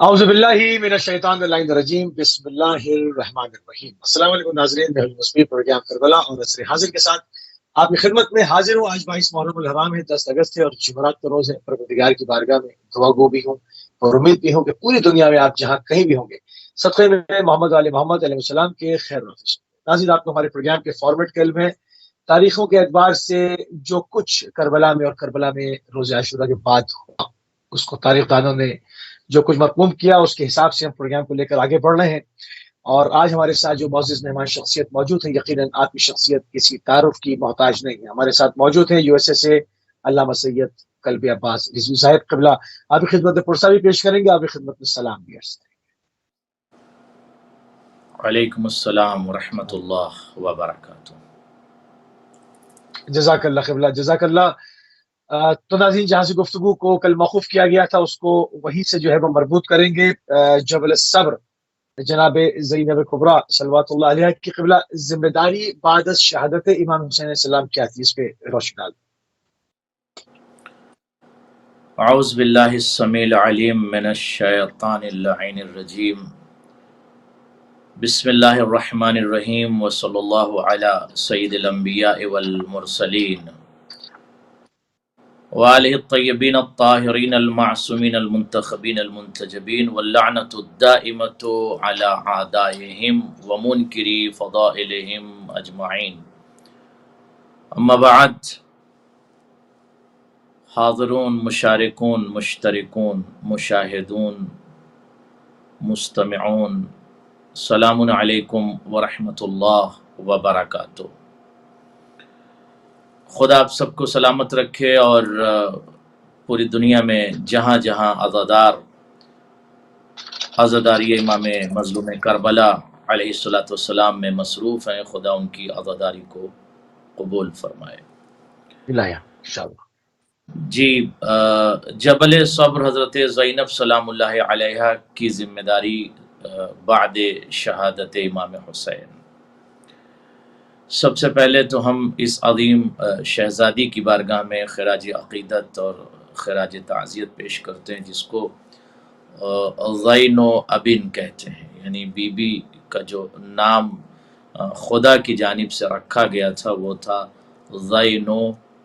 اعوذ باللہ من الشیطان الرجیم بسم اللہ الرحمن الرحیم۔ السلام علیکم ناظرین، میں مصبیح پروگرام کربلا اور عصر حاضر کے ساتھ آپ کی خدمت میں حاضر ہوں۔ آج 22 محرم الحرام ہے، 10 اگست ہے اور جمعرات کا روز ہے۔ پروردگار کی بارگاہ میں دعا گو بھی ہوں اور امید بھی ہوں کہ پوری دنیا میں آپ جہاں کہیں بھی ہوں گے صدقے میں محمد علیہ محمد علیہ السلام کے خیر نافذ۔ ناظرین، آپ کو ہمارے پروگرام کے فارمیٹ کا علم ہے۔ تاریخوں کے اعتبار سے جو کچھ کربلا میں اور کربلا میں روز عاشورہ کے بعد ہوا، اس کو تاریخ دانوں نے جو کچھ مرقوم کیا، اس کے حساب سے ہم پروگرام کو لے کر آگے بڑھ رہے ہیں۔ اور آج ہمارے ساتھ جو معزز مہمان شخصیت موجود ہیں، یقیناً آپ کی شخصیت کسی تعارف کی محتاج نہیں ہے۔ ہمارے ساتھ موجود ہیں یو ایس اے سے علامہ سید قلبی عباس رضوی صاحب قبلہ۔ آپ کی خدمت میں پرسہ بھی پیش کریں گے، آپ کی خدمت میں سلام بھی عرض کریں وعلیکم السلام ورحمۃ اللہ وبرکاتہ۔ گے۔ جزاک اللہ قبلہ، جزاک اللہ۔ تو ناظرین، جہاں سے گفتگو کو کل موقوف کیا گیا تھا، اس کو وہیں سے جو ہے وہ مربوط کریں گے۔ جبل الصبر، جناب زینب کبریٰ صلوات اللہ علیہ کی قبلہ ذمہ داری بعد از شہادت امام حسین علیہ السلام کیا تھی، اس پہ روشنی ڈال۔ اعوذ باللہ السمیع العلیم من الشیطان اللعین الرجیم، بسم اللہ الرحمن الرحیم، وصلی اللہ علی سید الانبیاء والمرسلین وآلہ الطیبین الطاہرین المعصومین المنتخبین المنتجبین واللعنۃ الدائمۃ علی اعدائہم ومنکری فضائلہم اجمعین۔ اما بعد، حاضرون، مشارکون، مشترکون، مشاہدون، مستمعون، السلام علیکم ورحمۃ اللہ وبرکاتہ۔ خدا آپ سب کو سلامت رکھے اور پوری دنیا میں جہاں جہاں عزاداری امام مظلوم کربلا علیہ السلام میں مصروف ہیں، خدا ان کی عزاداری کو قبول فرمائے۔ بلایا انشاءاللہ۔ جی، جبل صبر حضرت زینب سلام اللہ علیہ کی ذمہ داری بعد شہادت امام حسین۔ سب سے پہلے تو ہم اس عظیم شہزادی کی بارگاہ میں خراج عقیدت اور خراج تعزیت پیش کرتے ہیں، جس کو زین و ابن کہتے ہیں، یعنی بی بی کا جو نام خدا کی جانب سے رکھا گیا تھا وہ تھا زین و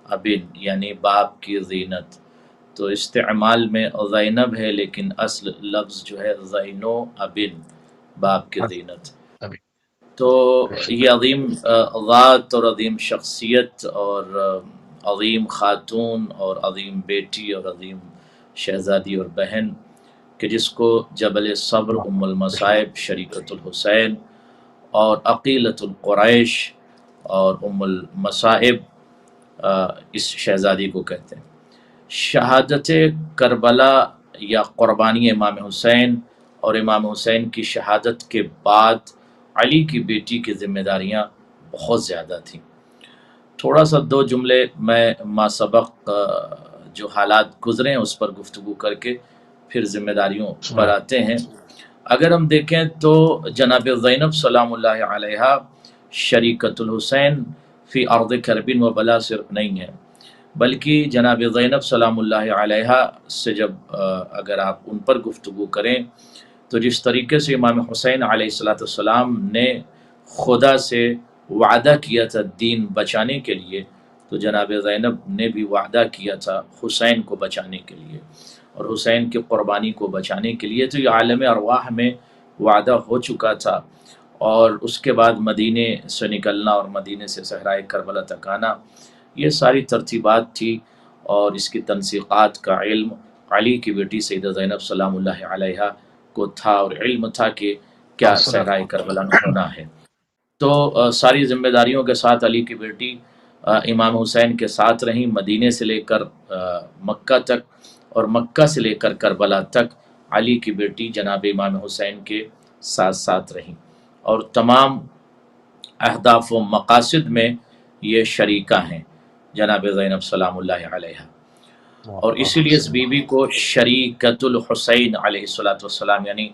ابن، یعنی باپ کی زینت۔ تو استعمال میں زینب ہے، لیکن اصل لفظ جو ہے زین و ابن، باپ کی زینت۔ تو یہ عظیم ذات اور عظیم شخصیت اور عظیم خاتون اور عظیم بیٹی اور عظیم شہزادی اور بہن کہ جس کو جبل صبر، ام المصائب، شریکۃ الحسین اور عقیلۃ القریش اور ام المصائب اس شہزادی کو کہتے ہیں۔ شہادت کربلا یا قربانی امام حسین اور امام حسین کی شہادت کے بعد علی کی بیٹی کی ذمہ داریاں بہت زیادہ تھیں۔ تھوڑا سا دو جملے میں ما سبق جو حالات گزرے ہیں اس پر گفتگو کر کے پھر ذمہ داریوں پر آتے ہیں۔ اگر ہم دیکھیں تو جناب زینب سلام اللہ علیہ شریکۃ الحسین فی ارض کربن و بلا صرف نہیں ہے، بلکہ جناب زینب سلام اللہ علیہ سے جب اگر آپ ان پر گفتگو کریں تو جس طریقے سے امام حسین علیہ السلام نے خدا سے وعدہ کیا تھا دین بچانے کے لیے، تو جناب زینب نے بھی وعدہ کیا تھا حسین کو بچانے کے لیے اور حسین کی قربانی کو بچانے کے لیے۔ تو یہ عالم ارواح میں وعدہ ہو چکا تھا، اور اس کے بعد مدینے سے نکلنا اور مدینے سے صحرائے کربلا تک آنا، یہ ساری ترتیبات تھی اور اس کی تنسیقات کا علم علی کی بیٹی سیدہ زینب سلام اللہ علیہ کو تھا، اور علم تھا کہ کیا صحرائے کربلا میں ہونا ہے۔ تو ساری ذمہ داریوں کے ساتھ علی کی بیٹی امام حسین کے ساتھ رہیں، مدینے سے لے کر مکہ تک اور مکہ سے لے کر کربلا تک علی کی بیٹی جناب امام حسین کے ساتھ ساتھ رہیں، اور تمام اہداف و مقاصد میں یہ شریکہ ہیں جناب زینب سلام اللہ علیہ۔ اور اسی لیے اس بی بی کو شریکۃ الحسین علیہ السلام، یعنی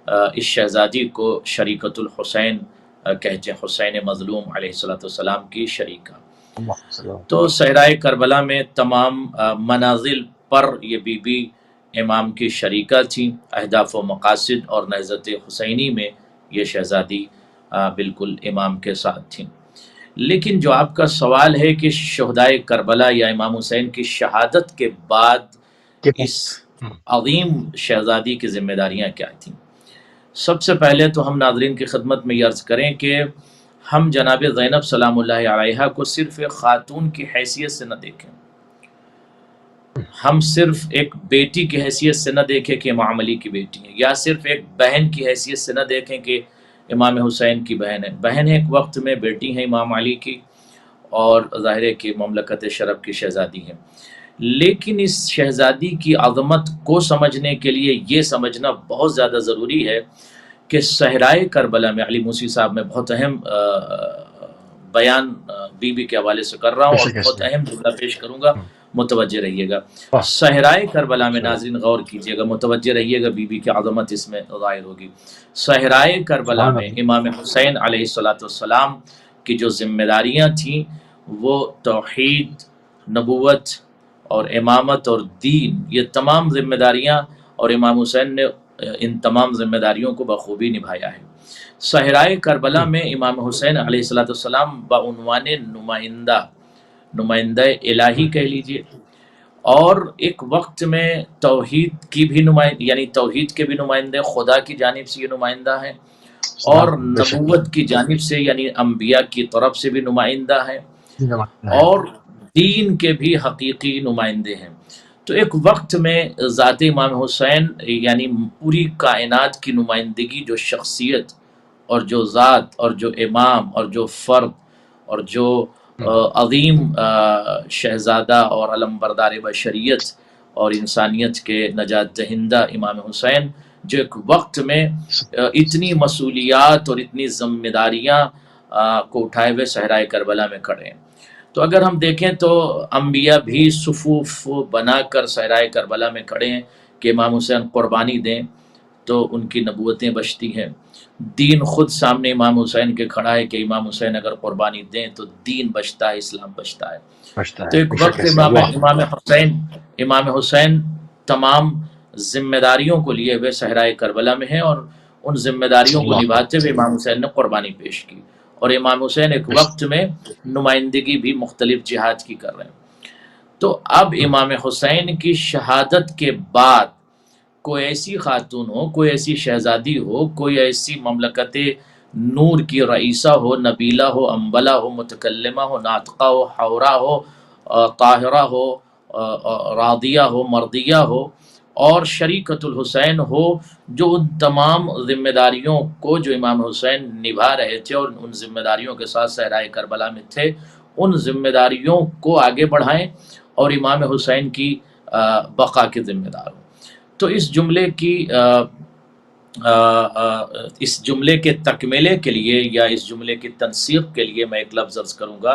اس شہزادی کو شریکۃ الحسین کہتے ہیں، حسین مظلوم علیہ السلام کی شریکہ۔ تو صحرائے کربلا میں تمام منازل پر یہ بی بی امام کی شریکہ تھیں، اہداف و مقاصد اور نہضت حسینی میں یہ شہزادی بالکل امام کے ساتھ تھیں۔ لیکن جو آپ کا سوال ہے کہ شہدائے کربلا یا امام حسین کی شہادت کے بعد اس عظیم شہزادی کی ذمہ داریاں کیا تھیں؟ سب سے پہلے تو ہم ناظرین کی خدمت میں یہ عرض کریں کہ ہم جناب زینب سلام اللہ علیہا کو صرف ایک خاتون کی حیثیت سے نہ دیکھیں، ہم صرف ایک بیٹی کی حیثیت سے نہ دیکھیں کہ امام علی کی بیٹی ہے، یا صرف ایک بہن کی حیثیت سے نہ دیکھیں کہ امام حسین کی بہن ہے۔ بہن ایک وقت میں بیٹی ہیں امام علی کی، اور ظاہر ہے کہ مملکت شرف کی شہزادی ہیں، لیکن اس شہزادی کی عظمت کو سمجھنے کے لیے یہ سمجھنا بہت زیادہ ضروری ہے کہ صحرائے کربلا میں علی موسی صاحب میں بہت اہم بیان بی بی کے حوالے سے کر رہا ہوں اور بہت اہم جملہ پیش کروں گا، متوجہ رہیے گا۔ صحرائے کربلا میں ناظرین غور کیجئے گا، متوجہ رہیے گا، بی بی کی عظمت اس میں ظاہر ہوگی۔ صحرائے کربلا میں امام حسین علیہ السلام کی جو ذمہ داریاں تھیں وہ توحید، نبوت اور امامت اور دین، یہ تمام ذمہ داریاں، اور امام حسین نے ان تمام ذمہ داریوں کو بخوبی نبھایا ہے۔ صحرائے کربلا میں امام حسین علیہ السلام بعنوان نمائندہ الہی کہہ لیجئے، اور ایک وقت میں توحید کی بھی یعنی توحید کے بھی نمائندے، خدا کی جانب سے یہ نمائندہ ہیں، اور نبوت کی جانب سے یعنی انبیاء کی طرف سے بھی نمائندہ ہیں، اور دین کے بھی حقیقی نمائندے ہیں۔ تو ایک وقت میں ذات امام حسین یعنی پوری کائنات کی نمائندگی، جو شخصیت اور جو ذات اور جو امام اور جو فرد اور جو عظیم شہزادہ اور علمبردار بشریت اور انسانیت کے نجات دہندہ امام حسین، جو ایک وقت میں اتنی مسئولیات اور اتنی ذمہ داریاں کو اٹھائے ہوئے صحرائے کربلا میں کھڑے ہیں۔ تو اگر ہم دیکھیں تو انبیاء بھی صفوف بنا کر صحرائے کربلا میں کھڑے ہیں کہ امام حسین قربانی دیں تو ان کی نبوتیں بچتی ہیں، دین خود سامنے امام حسین کے کھڑا ہے کہ امام حسین اگر قربانی دیں تو دین بچتا ہے، اسلام بچتا ہے۔ تو ایک وقت امام حسین تمام ذمہ داریوں کو لیے ہوئے صحرائے کربلا میں ہیں، اور ان ذمہ داریوں کو نبھاتے ہوئے امام حسین نے قربانی پیش کی، اور امام حسین ایک وقت میں نمائندگی بھی مختلف جہاد کی کر رہے ہیں۔ تو اب امام حسین کی شہادت کے بعد کوئی ایسی خاتون ہو، کوئی ایسی شہزادی ہو، کوئی ایسی مملکت نور کی رئیسہ ہو، نبیلہ ہو، انبلہ ہو، متکلمہ ہو، ناطقہ ہو، حورہ ہو، طاہرہ ہو، راضیہ ہو، مرضیہ ہو، اور شریکۃ الحسین ہو، جو ان تمام ذمہ داریوں کو جو امام حسین نبھا رہے تھے اور ان ذمہ داریوں کے ساتھ صحرائے کربلا میں تھے، ان ذمہ داریوں کو آگے بڑھائیں اور امام حسین کی بقا کے ذمہ دار ہوں۔ تو اس جملے کے تکملے کے لیے یا اس جملے کی تنسیق کے لیے میں ایک لفظ عرض کروں گا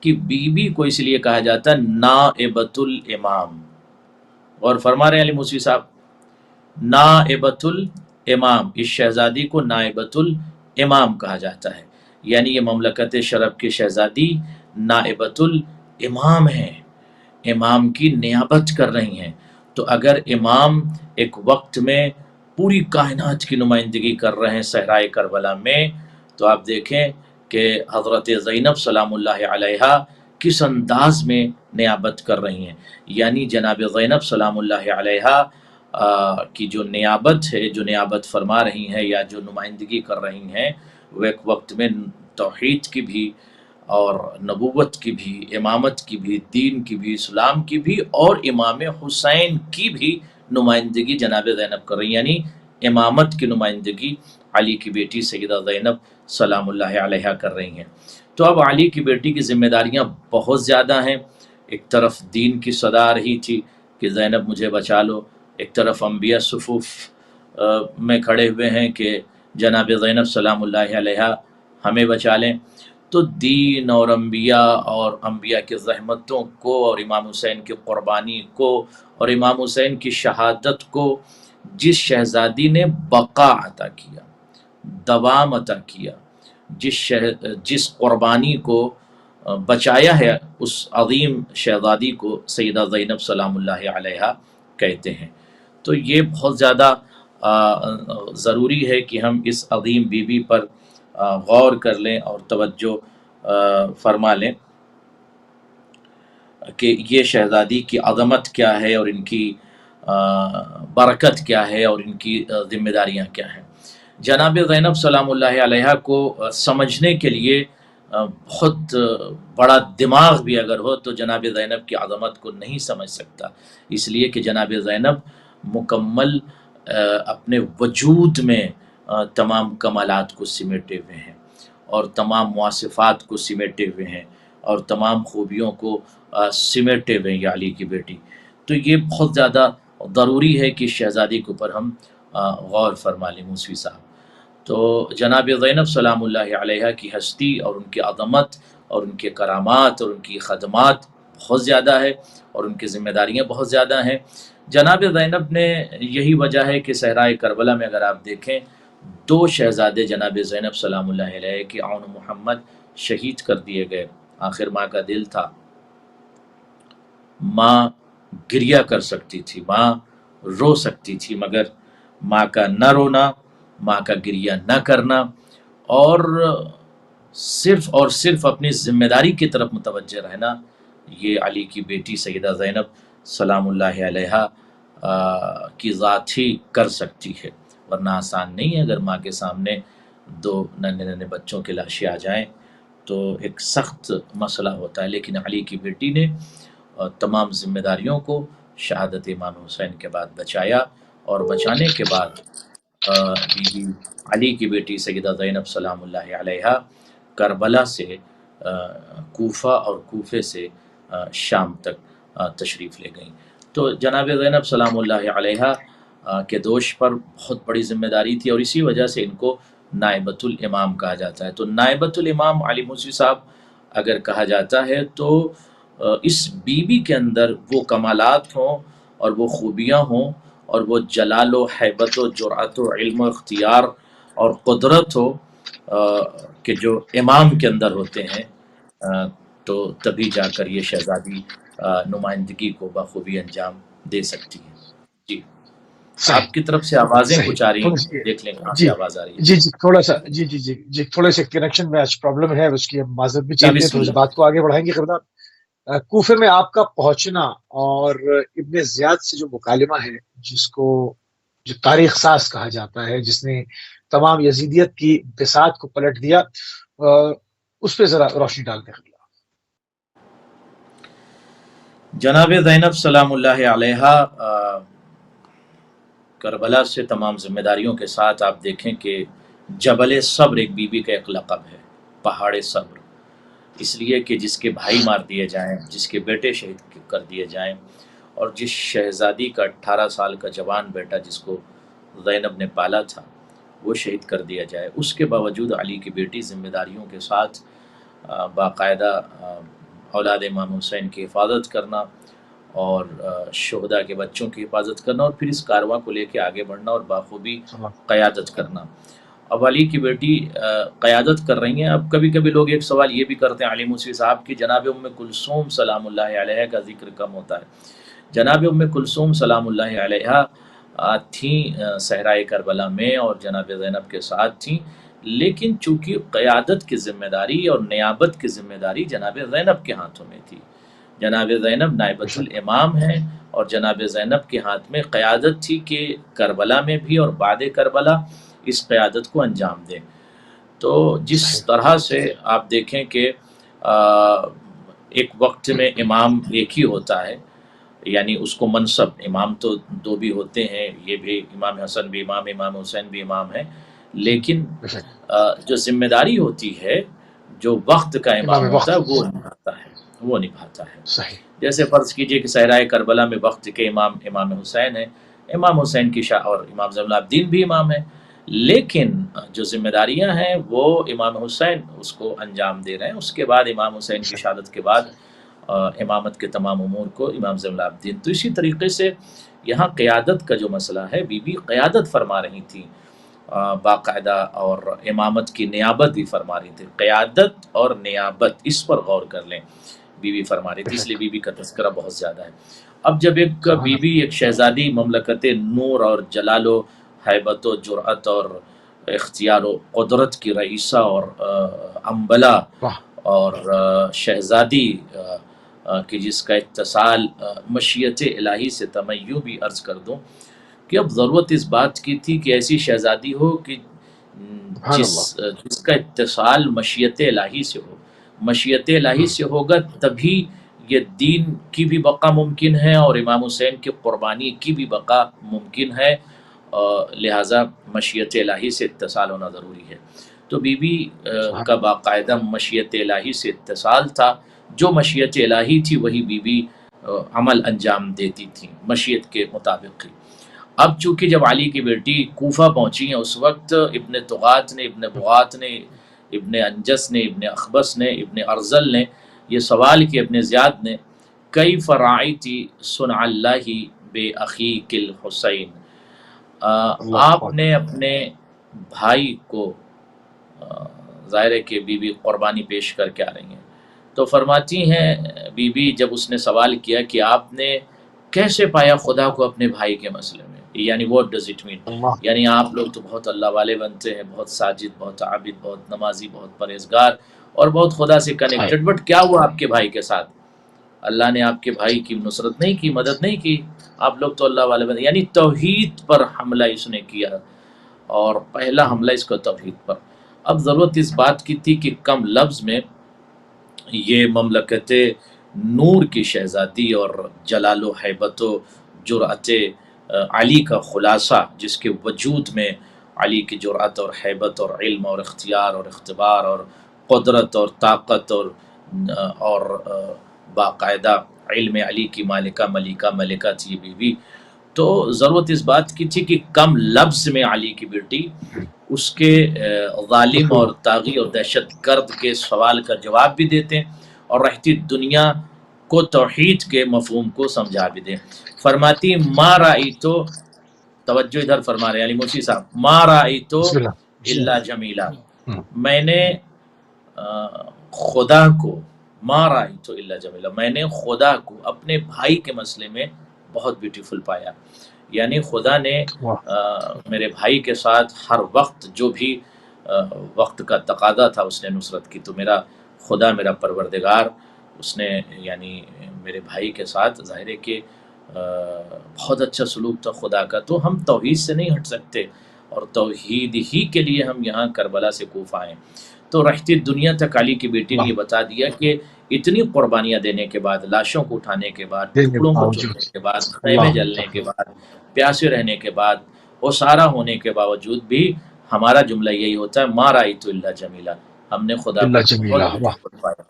کہ بی بی کو اس لیے کہا جاتا ہے نائبۃ الامام، اور فرما رہے ہیں علی موسی صاحب نائبۃ الامام، اس شہزادی کو نائبۃ الامام کہا جاتا ہے، یعنی یہ مملکت شرف کی شہزادی نائبۃ الامام ہیں، امام کی نیابت کر رہی ہیں۔ تو اگر امام ایک وقت میں پوری کائنات کی نمائندگی کر رہے ہیں صحرائے کربلا میں، تو آپ دیکھیں کہ حضرت زینب سلام اللہ علیہا کس انداز میں نیابت کر رہی ہیں، یعنی جناب زینب سلام اللہ علیہا کی جو نیابت ہے، جو نیابت فرما رہی ہیں یا جو نمائندگی کر رہی ہیں، وہ ایک وقت میں توحید کی بھی اور نبوت کی بھی، امامت کی بھی، دین کی بھی، اسلام کی بھی، اور امام حسین کی بھی نمائندگی جناب زینب کر رہی ہیں، یعنی امامت کی نمائندگی علی کی بیٹی سیدہ زینب سلام اللہ علیہا کر رہی ہیں۔ تو اب علی کی بیٹی کی ذمہ داریاں بہت زیادہ ہیں، ایک طرف دین کی صدا آ رہی تھی کہ زینب مجھے بچا لو، ایک طرف انبیاء صفوف میں کھڑے ہوئے ہیں کہ جناب زینب سلام اللہ علیہا ہمیں بچا لیں۔ تو دین اور انبیاء کی زحمتوں کو اور امام حسین کی قربانی کو اور امام حسین کی شہادت کو جس شہزادی نے بقا عطا کیا، دوام عطا کیا، جس قربانی کو بچایا ہے، اس عظیم شہزادی کو سیدہ زینب سلام اللہ علیہا کہتے ہیں۔ تو یہ بہت زیادہ ضروری ہے کہ ہم اس عظیم بیوی پر غور کر لیں اور توجہ فرما لیں کہ یہ شہزادی کی عظمت کیا ہے اور ان کی برکت کیا ہے اور ان کی ذمہ داریاں کیا ہیں۔ جناب زینب سلام اللہ علیہ کو سمجھنے کے لیے بہت بڑا دماغ بھی اگر ہو تو جناب زینب کی عظمت کو نہیں سمجھ سکتا، اس لیے کہ جناب زینب مکمل اپنے وجود میں تمام کمالات کو سمیٹے ہوئے ہیں اور تمام مواصفات کو سمیٹے ہوئے ہیں اور تمام خوبیوں کو سمیٹے ہوئے ہیں یہ علی کی بیٹی۔ تو یہ بہت زیادہ ضروری ہے کہ شہزادی کے اوپر ہم غور فرما لیں موسوی صاحب۔ تو جناب زینب سلام اللہ علیہ کی ہستی اور ان کی عظمت اور ان کے کرامات اور ان کی خدمات بہت زیادہ ہے اور ان کی ذمہ داریاں بہت زیادہ ہیں۔ جناب زینب نے یہی وجہ ہے کہ صحرائے کربلا میں اگر آپ دیکھیں 2 شہزادے جناب زینب سلام اللہ علیہ کے عون محمد شہید کر دیے گئے۔ آخر ماں کا دل تھا، ماں گریہ کر سکتی تھی، ماں رو سکتی تھی، مگر ماں کا نہ رونا، ماں کا گریہ نہ کرنا اور صرف اپنی ذمہ داری کی طرف متوجہ رہنا، یہ علی کی بیٹی سیدہ زینب سلام اللہ علیہ کی ذات ہی کر سکتی ہے، ورنہ آسان نہیں ہے۔ اگر ماں کے سامنے 2 ننھے بچوں کی لاشیں آ جائیں تو ایک سخت مسئلہ ہوتا ہے، لیکن علی کی بیٹی نے تمام ذمہ داریوں کو شہادت امام حسین کے بعد بچایا، اور بچانے کے بعد بی بی علی کی بیٹی سیدہ زینب سلام اللہ علیہ کربلا سے کوفہ اور کوفے سے شام تک تشریف لے گئیں۔ تو جناب زینب سلام اللہ علیہ کے دوش پر بہت بڑی ذمہ داری تھی، اور اسی وجہ سے ان کو نائبۃ الامام کہا جاتا ہے۔ تو نائبۃ الامام علی موسوی صاحب اگر کہا جاتا ہے تو اس بیوی کے اندر وہ کمالات ہوں اور وہ خوبیاں ہوں اور وہ جلال و حیبت و جرأت و علم و اختیار اور قدرت ہو کہ جو امام کے اندر ہوتے ہیں، تو تبھی جا کر یہ شہزادی نمائندگی کو بخوبی انجام دے سکتی ہے۔ جی آپ کی طرف سے آوازیں کچھ آ رہی ہیں، دیکھ لیں کہاں سے آواز آ رہی ہے۔ جی تھوڑا سا تھوڑے سے کنیکشن میں آج پرابلم ہے، اس کی ہم معذرت بھی چاہتے ہیں، تھوڑی سی بات کو آگے بڑھائیں گے خدمت۔ کوفے میں آپ کا پہنچنا اور ابن زیاد سے جو مکالمہ ہے، جس کو جو تاریخ ساز کہا جاتا ہے، جس نے تمام یزیدیت کی بساط کو پلٹ دیا، اس پہ ذرا روشنی ڈال دیں۔ جناب زینب سلام اللہ علیہ کربلا سے تمام ذمہ داریوں کے ساتھ آپ دیکھیں کہ جبل صبر ایک بیوی کا ایک لقب ہے، پہاڑ صبر، اس لیے کہ جس کے بھائی مار دیے جائیں، جس کے بیٹے شہید کر دیے جائیں، اور جس شہزادی کا 18 سال کا جوان بیٹا جس کو زینب نے پالا تھا وہ شہید کر دیا جائے، اس کے باوجود علی کی بیٹی ذمہ داریوں کے ساتھ باقاعدہ اولاد امام حسین کی حفاظت کرنا اور شہداء کے بچوں کی حفاظت کرنا، اور پھر اس کارواں کو لے کے آگے بڑھنا اور بخوبی قیادت کرنا۔ اب علی کی بیٹی قیادت کر رہی ہیں۔ اب کبھی کبھی لوگ ایک سوال یہ بھی کرتے ہیں علی موسوی صاحب کی جناب ام کلثوم سلام اللہ علیہ کا ذکر کم ہوتا ہے۔ جناب ام کلثوم سلام اللہ علیہ تھیں صحرائے کربلا میں اور جناب زینب کے ساتھ تھیں، لیکن چونکہ قیادت کی ذمہ داری اور نیابت کی ذمہ داری جناب زینب کے ہاتھوں میں تھی، جناب زینب نائبۃ الامام ہیں، اور جناب زینب کے ہاتھ میں قیادت تھی کہ کربلا میں بھی اور بعد کربلا اس قیادت کو انجام دیں۔ تو جس طرح سے آپ دیکھیں کہ ایک وقت میں امام ایک ہی ہوتا ہے، یعنی اس کو منصب، امام تو 2 بھی ہوتے ہیں، یہ بھی امام حسن بھی امام، امام حسین بھی امام ہے، لیکن جو ذمہ داری ہوتی ہے، جو وقت کا امام ہوتا ہے وہ نبھاتا ہے۔ جیسے فرض کیجئے کہ صحرائے کربلا میں وقت کے امام حسین ہیں، امام حسین کی اور امام زین العابدین بھی امام ہیں، لیکن جو ذمہ داریاں ہیں وہ امام حسین اس کو انجام دے رہے ہیں۔ اس کے بعد امام حسین کی شہادت کے بعد امامت کے تمام امور کو امام زین العابدین۔ تو اسی طریقے سے یہاں قیادت کا جو مسئلہ ہے، بی بی قیادت فرما رہی تھی باقاعدہ، اور امامت کی نیابت بھی فرما رہی تھی۔ قیادت اور نیابت، اس پر غور کر لیں، بی بی فرما رہی تھی، اس لیے بی بی کا تذکرہ بہت زیادہ ہے۔ اب جب ایک بی بی، ایک شہزادی مملکت نور اور جلال و ہیبت و جرأت اور اختیار و قدرت کی رئیسہ اور انبلا اور شہزادی کہ جس کا اتصال مشیت الہی سے تمیوں بھی عرض کر دوں کہ اب ضرورت اس بات کی تھی کہ ایسی شہزادی ہو کہ جس کا اتصال مشیت الہی سے ہو. مشیت الہی سے ہوگا تبھی یہ دین کی بھی بقا ممکن ہے اور امام حسین کی قربانی کی بھی بقا ممکن ہے، لہٰذا مشیت الہی سے اتصال ہونا ضروری ہے. تو بی بی کا باقاعدہ مشیت الہی سے اتصال تھا. جو مشیت الہی تھی وہی بی بی عمل انجام دیتی تھی مشیت کے مطابق ہی. اب چونکہ جب علی کی بیٹی کوفہ پہنچی ہیں اس وقت ابن طغات نے، ابن بغات نے، ابن انجس نے، ابن اخبس نے، ابن ارزل نے یہ سوال کیا، ابن زیاد نے، کیف رأیتی صنع اللہ بے اخیک الحسین، آپ نے اپنے بھائی کو، ظاہر ہے کہ بی بی قربانی پیش کر کے آ رہی ہیں، تو فرماتی ہیں بی بی جب اس نے سوال کیا کہ آپ نے کیسے پایا خدا کو اپنے بھائی کے مسئلے میں، یعنی what does it mean، یعنی آپ لوگ تو بہت اللہ والے بنتے ہیں، بہت ساجد، بہت عابد، بہت نمازی، بہت پرہیزگار اور بہت خدا سے کنیکٹڈ، بٹ کیا ہوا آپ کے بھائی کے ساتھ؟ اللہ نے آپ کے بھائی کی نصرت نہیں کی، مدد نہیں کی، آپ لوگ تو اللہ والے بنتے، یعنی توحید پر حملہ اس نے کیا، اور پہلا حملہ اس کو توحید پر. اب ضرورت اس بات کی تھی کہ کم لفظ میں یہ مملکت نور کی شہزادی اور جلال و ہیبت و جرأت علی کا خلاصہ، جس کے وجود میں علی کی جرأت اور ہیبت اور علم اور اختیار اور اختبار اور قدرت اور طاقت اور باقاعدہ علم علی کی ملکہ تھی بی بی. تو ضرورت اس بات کی تھی کہ کم لفظ میں علی کی بیٹی اس کے ظالم اور طاغی اور دہشت گرد کے سوال کا جواب بھی دیتے اور رہتی دنیا کو توحید کے مفہوم کو سمجھا بھی دیں. فرماتی ما رأیتو، توجہ ادھر فرما رہے ہیں علی مرسی صاحب، ما رأیتو الا جمیلا، میں نے خدا کو، ما رأیتو الا جمیلا، میں نے خدا کو اپنے بھائی کے مسئلے میں بہت بیوٹیفل پایا. یعنی خدا نے میرے بھائی کے ساتھ ہر وقت جو بھی وقت کا تقاضا تھا اس نے نصرت کی. تو میرا خدا، میرا پروردگار، اس نے یعنی میرے بھائی کے ساتھ ظاہر ہے کہ بہت اچھا سلوک تھا خدا کا. تو ہم توحید سے نہیں ہٹ سکتے اور توحید ہی کے لیے ہم یہاں کربلا سے کوفہ آئے. تو رہتی دنیا تک علی کی بیٹی نے یہ بتا دیا کہ اتنی قربانیاں دینے کے بعد، لاشوں کو اٹھانے کے بعد، ٹکڑوں کو چننے کے بعد، خیمے جلنے کے بعد، پیاسے رہنے کے بعد، وہ سارا ہونے کے باوجود بھی ہمارا جملہ یہی ہوتا ہے ما رأیت الا جمیلا، ہم نے خدا کو بہت بیوٹیفل پایا،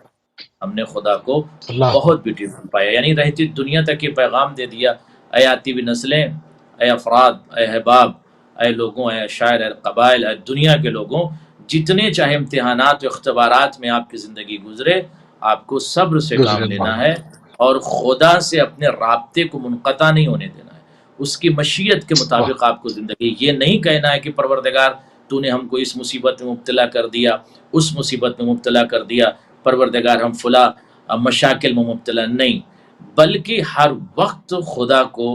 ہم نے خدا کو بہت بیوٹیفل پایا. یعنی رہتی دنیا تک یہ پیغام دے دیا، اے آتی ہوئی نسلیں، اے افراد، اے احباب، اے لوگوں، اے شاعر، اے قبائل، اے دنیا کے لوگوں، جتنے چاہے امتحانات و اختبارات میں آپ کی زندگی گزرے، آپ کو صبر سے کام لینا ہے اور خدا سے اپنے رابطے کو منقطع نہیں ہونے دینا ہے. اس کی مشیت کے مطابق آپ کو زندگی، یہ نہیں کہنا ہے کہ پروردگار تو نے ہم کو اس مصیبت میں مبتلا کر دیا، اس مصیبت میں مبتلا کر دیا، پروردگار ہم فلاں مشاکل میں مبتلا نہیں، بلکہ ہر وقت خدا کو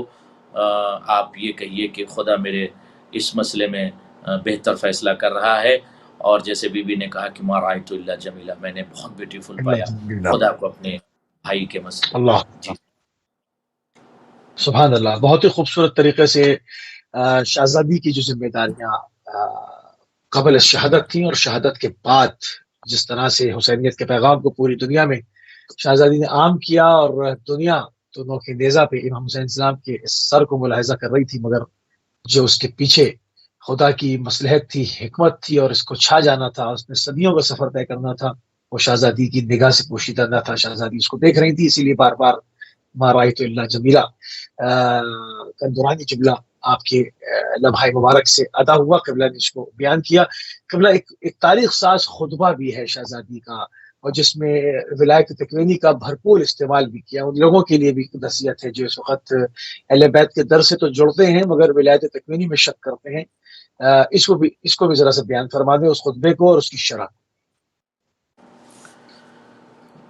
آپ یہ کہیے کہ خدا میرے اس مسئلے میں بہتر فیصلہ کر رہا ہے. اور جیسے بی بی نے کہا کہ ما رأیت الا جمیلا، میں نے بہت بیوٹیفل پایا خدا کو اپنے بھائی کے مسئلے. اللہ جی سبحان اللہ. بہت ہی خوبصورت طریقے سے شہزادی کی جو ذمہ داریاں قبل شہادت تھیں اور شہادت کے بعد جس طرح سے حسینیت کے پیغام کو پوری دنیا میں شہزادی نے عام کیا، اور دنیا تو نوک نیزہ پہ امام حسین السلام کے اس سر کو ملاحظہ کر رہی تھی، مگر جو اس کے پیچھے خدا کی مصلحت تھی، حکمت تھی، اور اس کو چھا جانا تھا، اس نے صدیوں کا سفر طے کرنا تھا، وہ شہزادی کی نگاہ سے پوشیدہ نہ تھا. شہزادی اس کو دیکھ رہی تھی، اسی لیے بار بار ما رأیت الا جمیلا کا دورانی جملہ آپ کے لمحہ مبارک سے ادا ہوا. قبلہ نے اس کو بیان کیا. قبلہ ایک تاریخ ساز خطبہ بھی ہے شہزادی کا، اور جس میں ولایت تکوینی کا بھرپور استعمال بھی کیا. ان لوگوں کے لیے بھی نصیحت ہے جو اس وقت اہل بیت کے در سے تو جڑتے ہیں مگر ولایت تکوینی میں شک کرتے ہیں. اس کو بھی ذرا سا بیان فرما دیں، اس خطبے کو اور اس کی شرح.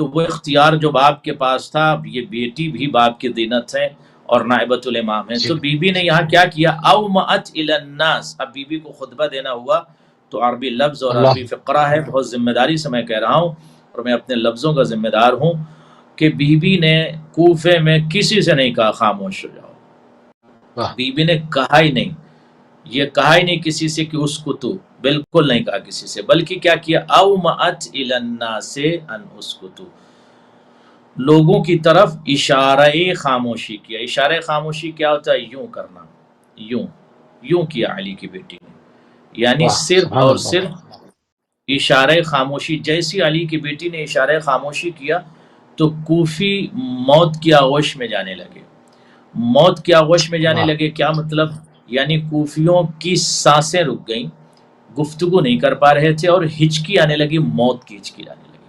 تو وہ اختیار جو باپ کے پاس تھا، اب یہ بیٹی بھی باپ کی زینت ہے اور نائبۃ الامام ہے. تو بی بی نے یہاں کیا کیا، اومأت الی الناس، اب بی بی کو خطبہ دینا ہوا. تو عربی لفظ اور عربی فقرہ ہے، بہت ذمہ داری سے میں کہہ رہا ہوں اور میں اپنے لفظوں کا ذمہ دار ہوں کہ بی بی نے کوفے میں کسی سے نہیں کہا خاموش ہو جاؤ. بی بی نے کہا ہی نہیں، یہ کہا ہی نہیں کسی سے کہ اسکتو، بالکل نہیں کہا کسی سے، بلکہ کیا کیا، اومأت الی الناس ان اسکتو، لوگوں کی طرف اشارہ خاموشی کیا. اشارہ خاموشی کیا ہوتا ہے؟ یوں کرنا، یوں یوں کیا علی کی بیٹی نے، یعنی صرف اور صرف اشارہ خاموشی. جیسی علی کی بیٹی نے اشارہ خاموشی کیا تو کوفی موت کی آغوش میں جانے لگے. موت کی آغوش میں جانے لگے کیا مطلب؟ یعنی کوفیوں کی سانسیں رک گئیں، گفتگو نہیں کر پا رہے تھے اور ہچکی آنے لگی، موت کی ہچکی آنے لگی،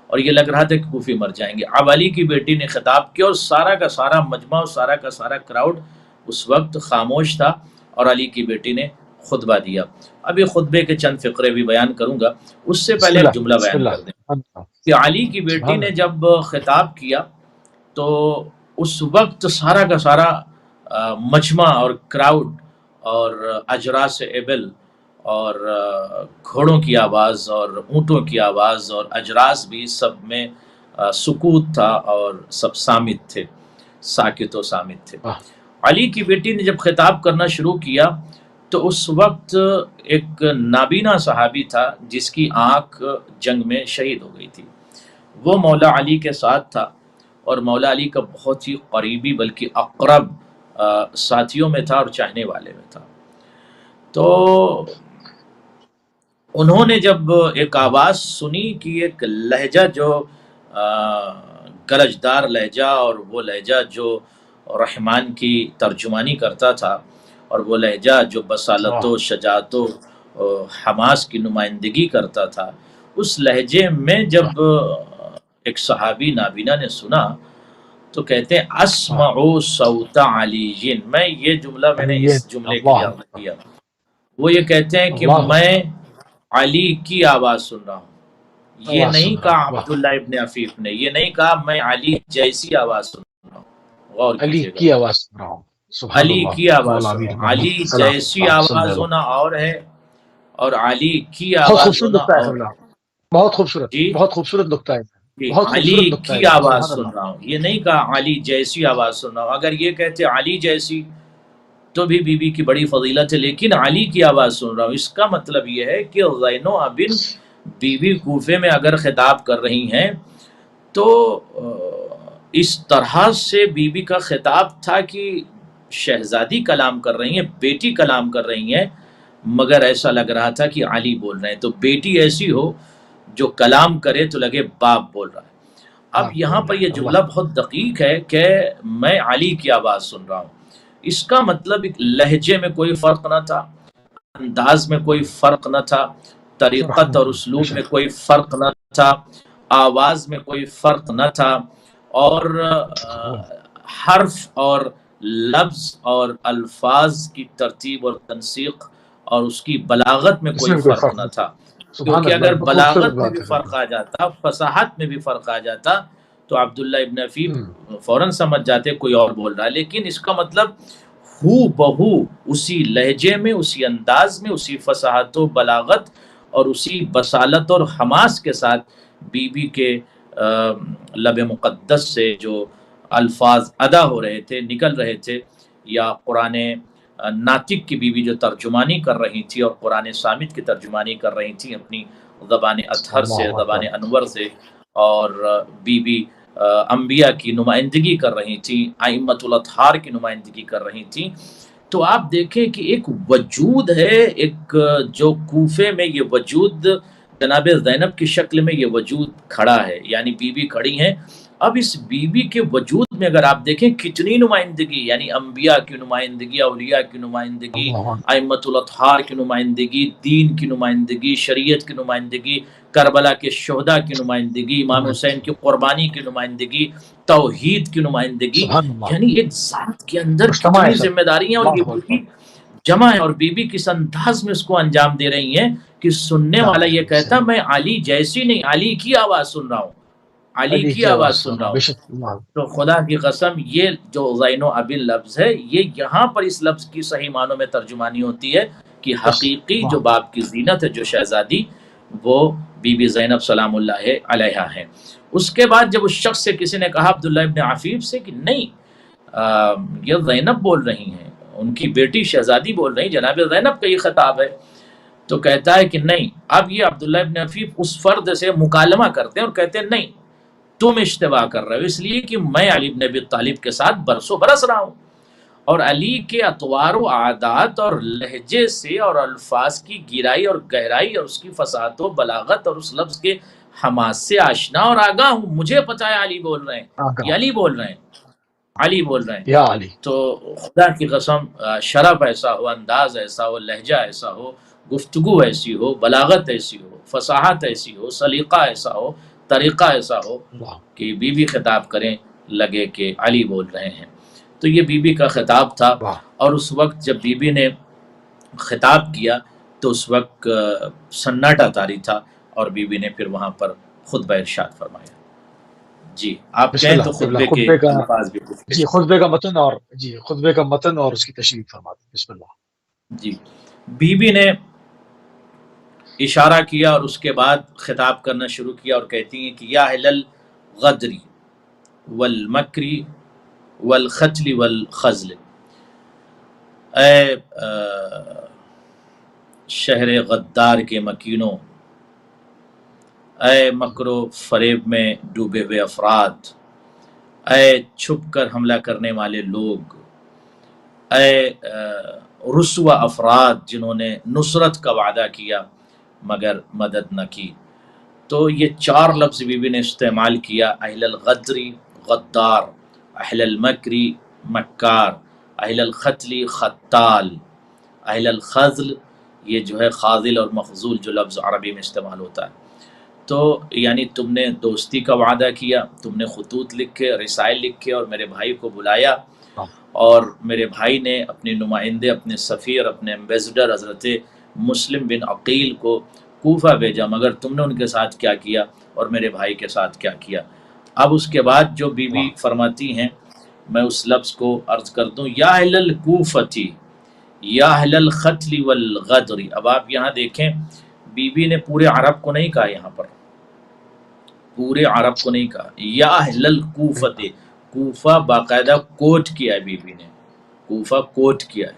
اور یہ لگ رہا تھا کہ کوفی مر جائیں گے. اب علی کی بیٹی نے خطاب کیا اور سارا کا سارا مجمع اور سارا کا سارا کراؤڈ اس وقت خاموش تھا اور علی کی بیٹی نے خطبہ دیا. اب یہ خطبے کے چند فقرے بھی بیان کروں گا، اس سے پہلے ایک جملہ بیان کر دیں کہ علی کی بیٹی نے جب خطاب کیا تو اس وقت سارا کا سارا مجمع اور کراؤڈ اور اجراس ابل اور گھوڑوں کی آواز اور اونٹوں کی آواز اور اجراس بھی سب میں سکوت تھا اور سب سامت تھے، ساکت و سامت تھے. علی کی بیٹی نے جب خطاب کرنا شروع کیا تو اس وقت ایک نابینا صحابی تھا جس کی آنکھ جنگ میں شہید ہو گئی تھی. وہ مولا علی کے ساتھ تھا اور مولا علی کا بہت ہی قریبی بلکہ اقرب ساتھیوں میں تھا اور چاہنے والے میں تھا. تو انہوں نے جب ایک آواز سنی کہ ایک لہجہ جو گرجدار لہجہ، اور وہ لہجہ جو رحمان کی ترجمانی کرتا تھا، اور وہ لہجہ جو بصالت و شجاعت و حماس کی نمائندگی کرتا تھا، اس لہجے میں جب ایک صحابی نابینا نے سنا تو کہتے ہیں اسمع صوت علی. میں یہ جملہ میں نے اس جملے کے لیے کیا، وہ یہ کہتے ہیں کہ میں علی کی آواز سن رہا ہوں. یہ نہیں کہا عبداللہ ابن عفیف نے، یہ نہیں کہا میں علی جیسی آواز سن رہا ہوں. غور علی کی آواز سن رہا ہوں، علی کی آواز سن رہا ہوں. علی جیسی آواز ہونا اور ہے اور علی کی آواز ہونا اور. بہت خوبصورت، بہت خوبصورت نقطہ ہے. علی کی آواز سن رہا ہوں، یہ نہیں کہا علی جیسی آواز سن رہا ہوں. اگر یہ کہتے علی جیسی تو بھی بی بی کی بڑی فضیلت ہے، لیکن علی کی آواز سن رہا ہوں، اس کا مطلب یہ ہے کہ زینب ابن بی بی کوفے میں اگر خطاب کر رہی ہیں تو اس طرح سے بی بی کا خطاب تھا کہ شہزادی کلام کر رہی ہیں، بیٹی کلام کر رہی ہیں، مگر ایسا لگ رہا تھا کہ علی بول رہے ہیں. تو بیٹی ایسی ہو جو کلام کرے تو لگے باپ بول رہا ہے. اب یہاں پر یہ جملہ بہت دقیق ہے کہ میں علی کی آواز سن رہا ہوں. اس کا مطلب لہجے میں کوئی فرق نہ تھا، انداز میں کوئی فرق نہ تھا، طریقت اور اسلوب میں کوئی فرق نہ تھا، آواز میں کوئی فرق نہ تھا، اور حرف اور لفظ اور الفاظ کی ترتیب اور تنسیق اور اس کی بلاغت میں کوئی فرق نہ تھا. کیونکہ اگر بلاغت میں بھی فرق آ جاتا، فصاحت میں بھی فرق آ جاتا تو عبداللہ ابن عفیف فوراً سمجھ جاتے کوئی اور بول رہا ہے. لیکن اس کا مطلب ہو بہو اسی لہجے میں، اسی انداز میں، اسی فصاحت و بلاغت اور اسی بصالت اور حماس کے ساتھ بی بی کے لب مقدس سے جو الفاظ ادا ہو رہے تھے، نکل رہے تھے، یا قرآن ناطق کی بی بی جو ترجمانی کر رہی تھی اور قرآن صامت کی ترجمانی کر رہی تھی اپنی زبان اطہر سے، زبان انور سے، اور بی بی انبیاء کی نمائندگی کر رہی تھی، ائمۃ الاطہار کی نمائندگی کر رہی تھی. تو آپ دیکھیں کہ ایک وجود ہے، ایک جو کوفے میں یہ وجود جناب زینب کی شکل میں یہ وجود کھڑا ہے، یعنی بی بی کھڑی ہیں. اب اس بی بی کے وجود میں اگر آپ دیکھیں کتنی نمائندگی، یعنی انبیاء کی نمائندگی، اولیاء کی نمائندگی، ائمۃ الاطہار کی نمائندگی، دین کی نمائندگی، شریعت کی نمائندگی، کربلا کے شہداء کی نمائندگی، امام حسین کی قربانی کی نمائندگی، توحید کی نمائندگی. یعنی ایک ذات کے اندر کتنی ذمہ داریاں، اور یہ بی بی جمع ہے، اور بی بی کس انداز میں اس کو انجام دے رہی ہیں کہ سننے والا یہ کہتا میں علی جیسی نہیں، علی کی آواز سن رہا ہوں. علی کی آواز سن رہا ہوں. تو خدا کی قسم یہ جو زین و ابن لفظ ہے یہ یہاں پر اس لفظ کی صحیح معنوں میں ترجمانی ہوتی ہے کہ حقیقی جو باپ کی زینت ہے جو شہزادی وہ بی بی زینب سلام اللہ علیہا ہے. اس کے بعد جب اس شخص سے کسی نے کہا عبداللہ ابن عفیف سے کہ نہیں یہ زینب بول رہی ہیں، ان کی بیٹی شہزادی بول رہی، جناب زینب کا یہ خطاب ہے، تو کہتا ہے کہ نہیں. اب یہ عبداللہ ابن عفیف اس فرد سے مکالمہ کرتے ہیں اور کہتے ہیں نہیں تم اشتباہ کر رہے ہو، اس لیے کہ میں علی بن ابی طالب کے ساتھ برسوں برس رہا ہوں، اور علی کے اطوار و عادات اور لہجے سے اور الفاظ کی گہرائی اور گہرائی اور اس کی فصاحت و بلاغت اور اس لفظ کے حماس سے آشنا اور آگاہ ہوں. مجھے پتہ ہے علی بول رہے ہیں، یہ علی بول رہے ہیں، علی بول رہے ہیں یا علی. تو خدا کی قسم شرف ایسا ہو، انداز ایسا ہو، لہجہ ایسا ہو، گفتگو ایسی ہو، بلاغت ایسی ہو، فصاحت ایسی ہو، سلیقہ ایسا ہو، طریقہ ایسا ہو کہ بی بی خطاب کریں لگے کہ علی بول رہے ہیں. تو یہ بی بی کا خطاب تھا. اور اس وقت جب بی بی نے خطاب کیا تو اس وقت سناٹا طاری تھا اور بی بی نے پھر وہاں پر خطبہ ارشاد فرمایا. جی آپ کہیں تو خطبے کے الفاظ بھی جی خطبے کا متن اور اس کی تشریح فرما دیں. بسم اللہ. جی بی بی نے اشارہ کیا اور اس کے بعد خطاب کرنا شروع کیا اور کہتی ہیں کہ یا اہل الغدر والمکر والخجل والخزل، اے شہر غدار کے مکینوں، اے مکر و فریب میں ڈوبے ہوئے افراد، اے چھپ کر حملہ کرنے والے لوگ، اے رسوا افراد جنہوں نے نصرت کا وعدہ کیا مگر مدد نہ کی. تو یہ چار لفظ بی بی نے استعمال کیا، اہل الغدری غدار، اہل المکری مکار، اہل الخطلی خطال، اہل الخزل یہ جو ہے خاذل اور مخذول جو لفظ عربی میں استعمال ہوتا ہے. تو یعنی تم نے دوستی کا وعدہ کیا، تم نے خطوط لکھے، رسائل لکھے اور میرے بھائی کو بلایا، اور میرے بھائی نے اپنے نمائندے، اپنے سفیر، اپنے ایمبیسڈر حضرت مسلم بن عقیل کو کوفہ بھیجا، مگر تم نے ان کے ساتھ کیا کیا اور میرے بھائی کے ساتھ کیا کیا. اب اس کے بعد جو بی بی فرماتی ہیں، میں اس لفظ کو عرض کر دوں، یا اہل الکوفتی یا اہل الخطل والغدر. اب آپ یہاں دیکھیں بی بی نے پورے عرب کو نہیں کہا، یہاں پر پورے عرب کو نہیں کہا، یا اہل الکوفت، کوفہ باقاعدہ کوٹ کیا ہے بی بی نے، کوفہ کوٹ کیا ہے،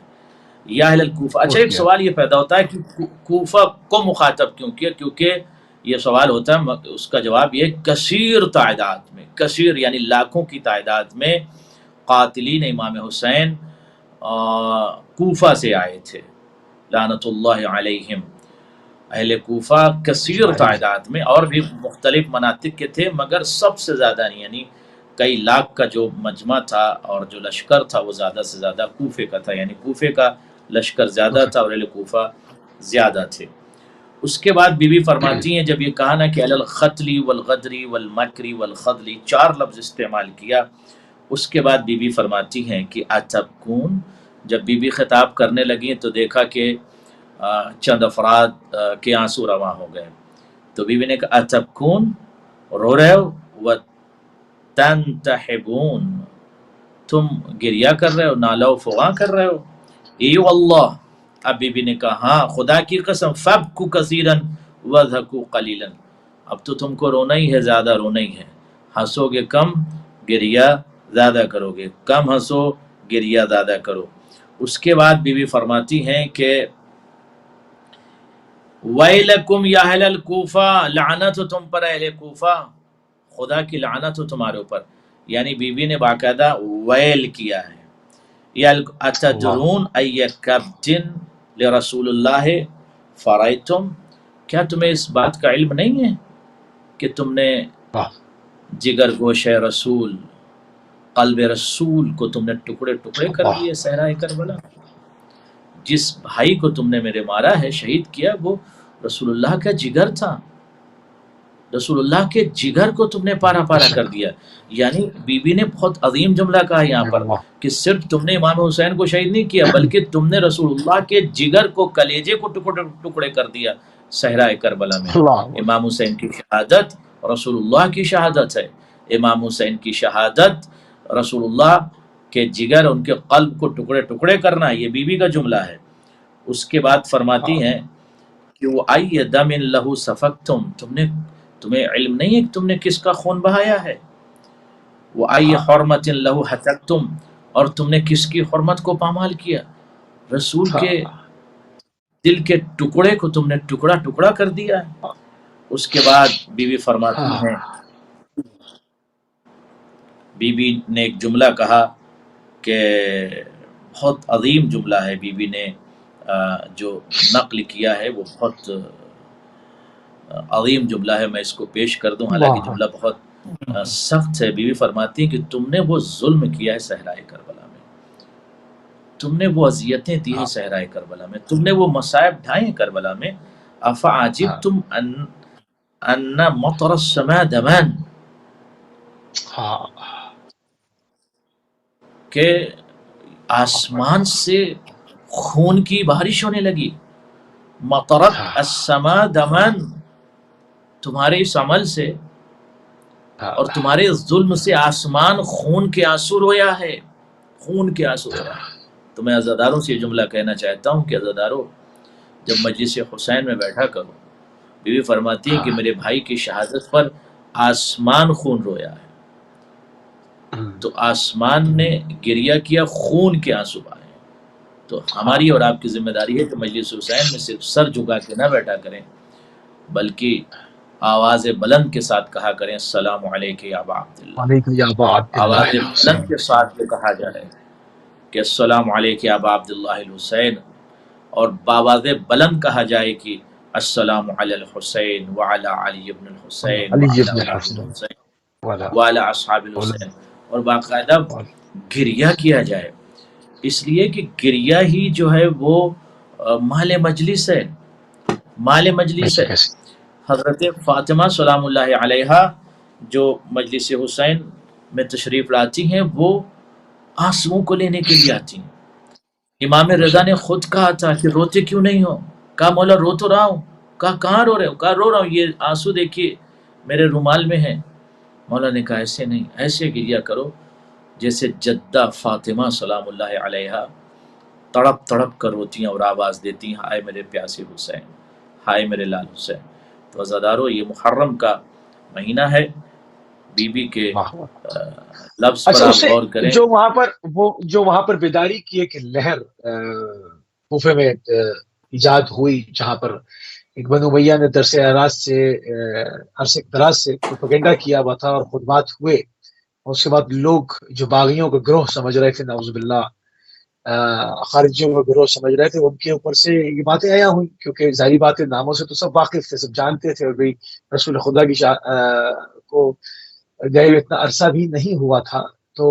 یا اہل الکوفہ. اچھا ایک سوال یہ پیدا ہوتا ہے کہ کوفہ کو مخاطب کیوں کیا؟ کیونکہ یہ سوال ہوتا ہے، اس کا جواب یہ کثیر تعداد میں، کثیر یعنی لاکھوں کی تعداد میں قاتلین امام حسین کوفہ سے آئے تھے لعنت اللہ علیہم. اہل کوفہ کثیر تعداد میں اور بھی مختلف مناطق کے تھے، مگر سب سے زیادہ نہیں، یعنی کئی لاکھ کا جو مجمع تھا اور جو لشکر تھا وہ زیادہ سے زیادہ کوفے کا تھا، یعنی کوفے کا لشکر زیادہ تھا اور اہل کوفہ زیادہ تھے. اس کے بعد بی بی فرماتی ہیں جب یہ کہا نا کہ الخطلی والغدری والمکری والخذلی، چار لفظ استعمال کیا، اس کے بعد بی بی فرماتی ہیں کہ اتبکون. جب بی بی خطاب کرنے لگی تو دیکھا کہ چند افراد کے آنسو رواں ہو گئے، تو بی بی نے کہا اتبکون، رو رہے ہو، وتنتحبون، تم گریہ کر رہے ہو، نالہ و فغاں کر رہے ہو. ایو اللہ. اب بی بی نے کہا ہاں خدا کی قسم، فبکو کثیرا وضحکو قلیلا، اب تو تم کو رونا ہی ہے، زیادہ رونا ہی ہے، ہنسو گے کم گریہ زیادہ کرو گے، کم ہنسو گریہ زیادہ کرو. اس کے بعد بی بی فرماتی ہیں کہ ویلکم یا اہل الکوفہ، لعنت ہو تم پر اہل کوفہ، خدا کی لعنت ہو تمہارے اوپر. یعنی بی بی نے باقاعدہ ویل کیا ہے. یا اتدرون ای کبتن لرسول اللہ فرائتم، کیا تمہیں اس بات کا علم نہیں ہے کہ تم نے جگر گوشہ رسول، قلب رسول کو تم نے ٹکڑے ٹکڑے کر دیے صحرائے کربلا. جس بھائی کو تم نے میرے مارا ہے، شہید کیا، وہ رسول اللہ کا جگر تھا، رسول اللہ کے جگر کو تم نے پارا پارا کر دیا. یعنی بی بی نے بہت عظیم جملہ کہا یہاں پر کہ صرف تم نے امام حسین کو شہید نہیں کیا بلکہ تم نے رسول اللہ کے جگر کو، کلیجے کو ٹکڑے ٹکڑے کر دیا صحرائے کربلا میں. امام حسین کی شہادت رسول اللہ کی شہادت ہے. امام حسین کی شہادت رسول اللہ کے جگر، ان کے قلب کو ٹکڑے ٹکڑے کرنا، یہ بیوی کا جملہ ہے. اس کے بعد فرماتی ہیں کہ وہ آئی دم لہو سفکتم، تمہیں علم نہیں ہے کہ تم نے کس کا خون بہایا ہے. وہ آئی حرمت لہو حتکتم، اور تم نے کس کی حرمت کو پامال کیا. رسول کے دل کے ٹکڑے کو تم نے ٹکڑا ٹکڑا کر دیا ہے. اس کے بعد بیوی فرماتی ہیں، بیوی نے ایک جملہ کہا کہ بہت عظیم جملہ ہے، بیوی نے جو نقل کیا ہے وہ بہت عظیم جملہ ہے. میں اس کو پیش کر دوں، حالانکہ جملہ بہت سخت ہے. بیوی فرماتی ہے کہ تم نے وہ ظلم کیا ہے صحرائے کربلا میں، تم نے وہ اذیتیں دی ہیں صحرائے کربلا میں، تم نے وہ مصائب ڈھائے ہیں کربلا میں. افعجبتم ان مطر السماء دمان، کہ آسمان سے خون کی بارش ہونے لگی. مطرت السماء دمان، تمہارے اس عمل سے اور تمہارے ظلم سے آسمان خون کے آنسو رویا ہے، خون کے آنسو رویا ہے. تو میں عزاداروں سے یہ جملہ کہنا چاہتا ہوں کہ عزاداروں، جب مجلس حسین میں بیٹھا کرو، بیوی فرماتی ہے کہ میرے بھائی کی شہادت پر آسمان خون رویا ہے. تو آسمان نے گریہ کیا، خون کے آنسو بہائے. تو ہماری اور آپ کی ذمہ داری ہے کہ مجلس حسین میں صرف سر جھکا کے نہ بیٹھا کریں، بلکہ آواز بلند کے ساتھ کہا کریں السلام علیکم یا ابا عبداللہ. آواز بلند کے ساتھ یہ کہا جائے کہ السلام علیکم یا ابا عبداللہ الحسین، اور بآواز بلند کہا جائے کہ السلام علی الحسین وعلی علی ابن الحسین وعلی اصحاب الحسین، اور باقاعدہ گریہ کیا جائے. اس لیے کہ گریہ ہی جو ہے وہ مال مجلس ہے، مال مجلس ہے. حضرت فاطمہ سلام اللہ علیہا جو مجلس حسین میں تشریف لاتی ہیں، وہ آنسوؤں کو لینے کے لیے آتی ہیں. امام رضا نے خود کہا تھا کہ روتے کیوں نہیں ہو؟ کہا مولا رو تو رہا ہوں. کہا کہاں رو رہے ہو؟ کہا رو رہا ہوں، یہ آنسو دیکھیے میرے رومال میں ہیں. مولا نے کہا ایسے نہیں، ایسے گریہ کرو جیسے جدہ فاطمہ سلام اللہ علیہا تڑپ تڑپ کر روتی ہیں اور آواز دیتی ہیں ہائے میرے پیاسے حسین، ہائے میرے لال حسین. تو عزادارو، یہ محرم کا مہینہ ہے، بی بی کے لفظ پر آپ غور کریں. جو وہاں پر بیداری کی ایک لہر کوفے میں ایجاد ہوئی، جہاں پر ایک بنو امیہ نے درس اعراض سے عرصے دراز سے پروپیگنڈا کیا ہوا تھا اور خطبات ہوئے، اور اس کے بعد لوگ جو باغیوں کا گروہ سمجھ رہے تھے، نعوذ باللہ خارجیوں کا گروہ سمجھ رہے تھے، ان کے اوپر سے یہ باتیں آیا ہوئی، کیونکہ ظاہری باتیں ناموں سے تو سب واقف تھے، سب جانتے تھے، اور بھی رسول خدا کی کو گئے اتنا عرصہ بھی نہیں ہوا تھا، تو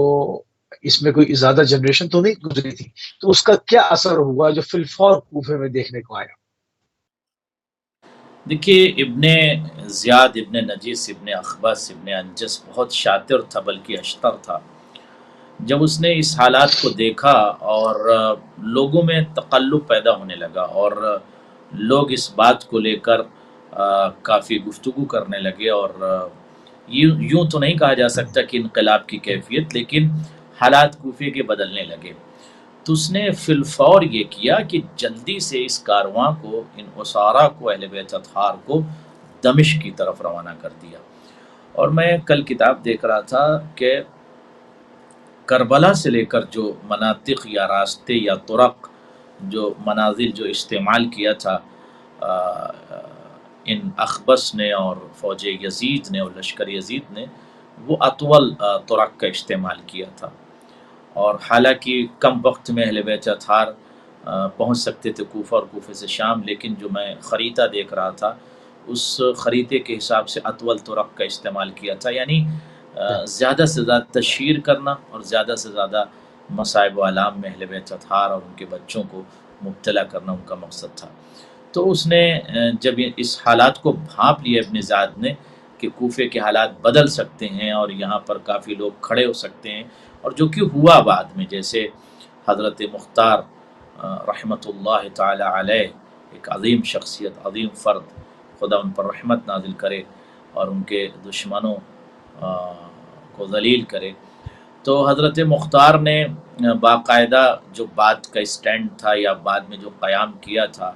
اس میں کوئی زیادہ جنریشن تو نہیں گزری تھی. تو اس کا کیا اثر ہوا جو فی الفور کوفے میں دیکھنے کو آیا؟ دیکھیے، ابن زیاد، ابن نجیس، ابن اخبث، ابن انجس بہت شاطر تھا، بلکہ اشتر تھا. جب اس نے اس حالات کو دیکھا اور لوگوں میں تقلب پیدا ہونے لگا اور لوگ اس بات کو لے کر کافی گفتگو کرنے لگے، اور یوں تو نہیں کہا جا سکتا کہ انقلاب کی کیفیت، لیکن حالات کوفے کے بدلنے لگے. تو اس نے فی الفور یہ کیا کہ جلدی سے اس کارواں کو، ان اسارا کو، اہل بیت اطہار کو دمشق کی طرف روانہ کر دیا. اور میں کل کتاب دیکھ رہا تھا کہ کربلا سے لے کر جو مناطق یا راستے یا طرق، جو منازل جو استعمال کیا تھا ان اخبث نے اور فوج یزید نے اور لشکر یزید نے، وہ اطول طرق کا استعمال کیا تھا. اور حالانکہ کم وقت میں اہل بیت اطہار پہنچ سکتے تھے کوفہ اور کوفے سے شام، لیکن جو میں خریطہ دیکھ رہا تھا اس خریطے کے حساب سے اطول طرق کا استعمال کیا تھا، یعنی زیادہ سے زیادہ تشہیر کرنا اور زیادہ سے زیادہ مصائب و آلام میں اہل بیت اطہار اور ان کے بچوں کو مبتلا کرنا ان کا مقصد تھا. تو اس نے جب اس حالات کو بھانپ لیا ابن زیاد نے کہ کوفے کے حالات بدل سکتے ہیں اور یہاں پر کافی لوگ کھڑے ہو سکتے ہیں، اور جو کہ ہوا بعد میں، جیسے حضرت مختار رحمۃ اللہ تعالی علیہ، ایک عظیم شخصیت، عظیم فرد، خدا ان پر رحمت نازل کرے، اور ان کے دشمنوں کو ذلیل کرے. تو حضرت مختار نے باقاعدہ جو بات کا اسٹینڈ تھا یا بعد میں جو قیام کیا تھا،